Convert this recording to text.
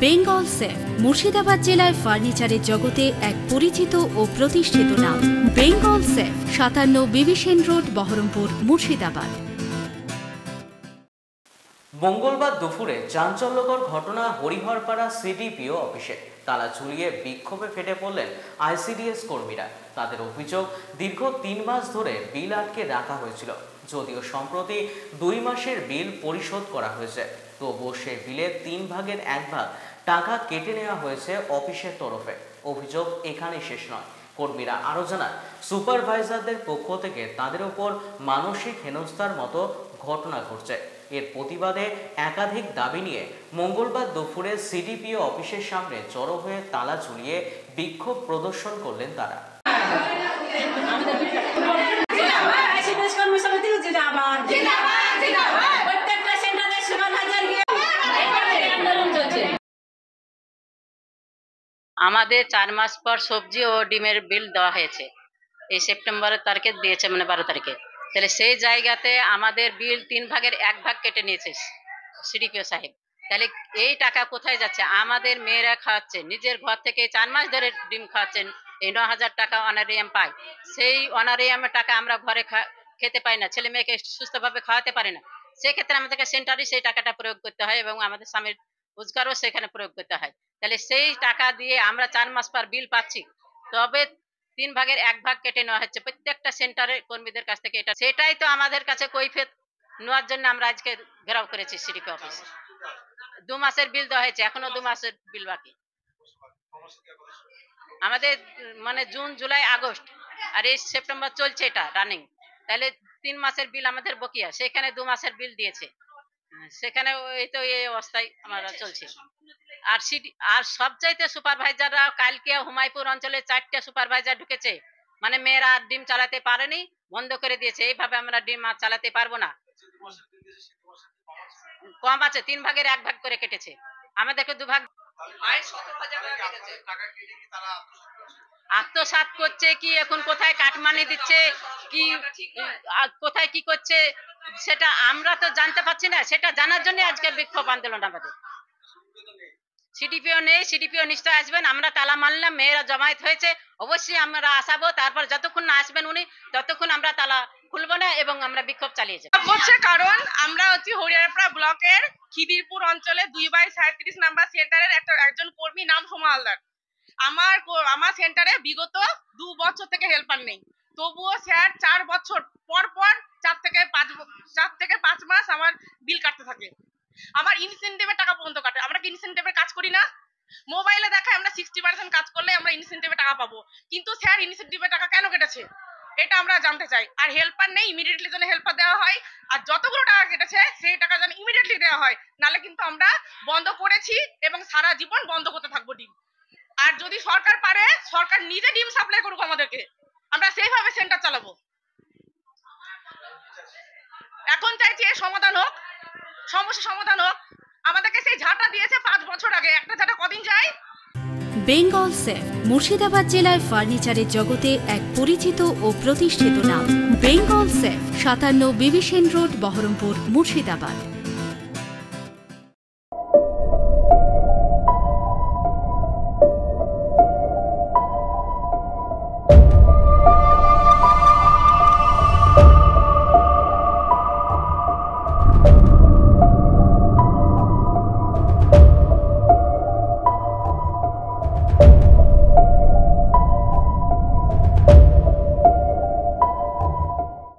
Bengal safe Murshidabad জেলায় ফার্নিচারের জগতে এক পরিচিত ও প্রতিষ্ঠিত নাম। বেঙ্গল সেফ 57 বিবি সেন রোড, বহরমপুর, মুর্শিদাবাদ। মঙ্গলবার দুপুরে চাঞ্চল্যকর ঘটনা হরিহরপাড়া সিডিপিও অফিসে। তালা ঝুলিয়ে বিক্ষোভে ফেটে পড়লেন আইসিডিএস কর্মীরা। তাদের অভিযোগ, দীর্ঘ 3 মাস ধরে বিল আটকে রাখা হয়েছিল। যদিও সম্প্রতি 2 মাসের বিল পরিশোধ করা হয়েছে, তবুও সেই বিলের 3 ভাগের 1 ভাগ টাকা কেটে নেওয়া হয়েছে অফিসের তরফে। অভিযোগ এখানেই শেষ নয়। কর্মীরা আরও জানান, সুপারভাইজারদের পক্ষ থেকে তাদের উপর মানসিক হেনস্থার মতো ঘটনা ঘটছে। এর প্রতিবাদে একাধিক দাবি নিয়ে মঙ্গলবার দুপুরে সিডিপিও অফিসের সামনে জড়ো হয়ে তালা ঝুলিয়ে বিক্ষোভ প্রদর্শন করলেন তারা। আমাদের 4 মাস পর সবজি ও ডিমের বিল দেওয়া হয়েছে। এই সেপ্টেম্বরের তারিখে দিয়েছে, মানে 12 তারিখে। তাহলে সেই জায়গাতে আমাদের বিল 3 ভাগের 1 ভাগ কেটে নিয়েছে সিডিপিও সাহেব। তাহলে এই টাকা কোথায় যাচ্ছে? আমাদের মেয়েরা খাওয়াচ্ছে, নিজের ঘর থেকে 4 মাস ধরে ডিম খাওয়াচ্ছেন। এই 9000 টাকা অনারিয়াম পাই। সেই অনারিয়ামের টাকা আমরা ঘরে খেতে পাই না, ছেলে মেয়েকে সুস্থভাবে খাওয়াতে পারি না। সেক্ষেত্রে আমাদেরকে সেন্টারে সেই টাকাটা প্রয়োগ করতে হয় এবং আমাদের স্বামীর রোজগারও সেখানে প্রয়োগ করতে হয়। তাহলে সেই টাকা দিয়ে আমরা 4 মাস পর বিল পাচ্ছি, তবে 3 ভাগের 1 ভাগ কেটে নেওয়া হচ্ছে প্রত্যেকটা সেন্টারের কর্মীদের কাছ থেকে। সেটাই তো আমাদের কাছে কৈফিয়ত নেওয়ার জন্য আমরা আজকে ঘেরাও করেছি সিডিপি অফিস। 2 মাসের বিল দেওয়া হয়েছে, এখনো 2 মাসের বিল বাকি। আমাদের মানে জুন, জুলাই, আগস্ট আর এই সেপ্টেম্বর চলছে এটা রানিং। তাহলে 3 মাসের বিল আমাদের বকিয়া, সেখানে 2 মাসের বিল দিয়েছে। সেখানে এই তো এই অবস্থায় আমরা চলছে। আর সবচাইতে সুপারভাইজাররা, কালকে হুমায়পুর অঞ্চলে 4টে সুপারভাইজার ঢুকেছে, মানে মেয়েরা ডিম চালাতে পারেনি, বন্ধ করে দিয়েছে। এইভাবে আমরা ডিম আর চালাতে পারবো না। কম আছে, 3 ভাগের 1 ভাগ করে কেটেছে, আমাদেরকে 2 ভাগ। আত্মসাৎ করছে কি, এখন কোথায় কাটমানি দিচ্ছে কি, কোথায় কি করছে সেটা আমরা তো জানতে পারছি না। সেটা জানার জন্য আজকে বিক্ষোভ আন্দোলন। আমাদের সিডিপিও নেই, সিডিপিও নিশ্চয় আসবেন। আমরা তালা মানলাম, মেয়েরা জমায়েত হয়েছে, অবশ্যই আমরা আসাবো। তারপর যতক্ষণ না আসবেন উনি, ততক্ষণ আমরা তালা খুলবো না এবং আমরা বিক্ষোভ চালিয়ে যাবো। কারণ আমরা হচ্ছে হরিহরপাড়া ব্লকের খিদিরপুর অঞ্চলে 2/37 নাম্বার সেন্টারের একজন কর্মী, নাম সোমা হালদার। আমার সেন্টারে বিগত 2 বছর থেকে হেল্পার নেই, তবুও স্যার 4 বছর পর পর 4 থেকে 5 মাস আমার বিল কাটতে থাকে। আমার ইনসেনটিভের টাকা পর্যন্ত কাটে। আমরা কি ইনসেনটিভের কাজ করি না? মোবাইলে দেখায় আমরা 60% কাজ করলে আমরা ইনসেনটিভের টাকা পাবো, কিন্তু স্যার ইনসেনটিভের টাকা কেন কেটেছে এটা আমরা জানতে চাই। আর হেল্পার নেই, ইমিডিয়েটলি যেন হেল্পার দেওয়া হয়। আর যতগুলো টাকা কেটেছে সেই টাকা যেন ইমিডিয়েটলি দেওয়া হয়, নাহলে কিন্তু আমরা বন্ধ করেছি এবং সারা জীবন বন্ধ করতে থাকবো ডিম। আর যদি সরকার পারে, সরকার নিজে ডিম সাপ্লাই করুক আমাদেরকে, আমরা সেইভাবে সেন্টার চালাবো। এখন চাইছি এর সমাধান হোক, সমস্যা সমাধান হোক। আমাদেরকে সেই ঝাঁটা দিয়েছে 5 বছর আগে, একটা ঝাঁটা কদিন যায়? বেঙ্গল সেফ মুর্শিদাবাদ জেলায় ফার্নিচারের জগতে এক পরিচিত ও প্রতিষ্ঠিত নাম। বেঙ্গল সেফ 57 বিবি সেন রোড, বহরমপুর, মুর্শিদাবাদ।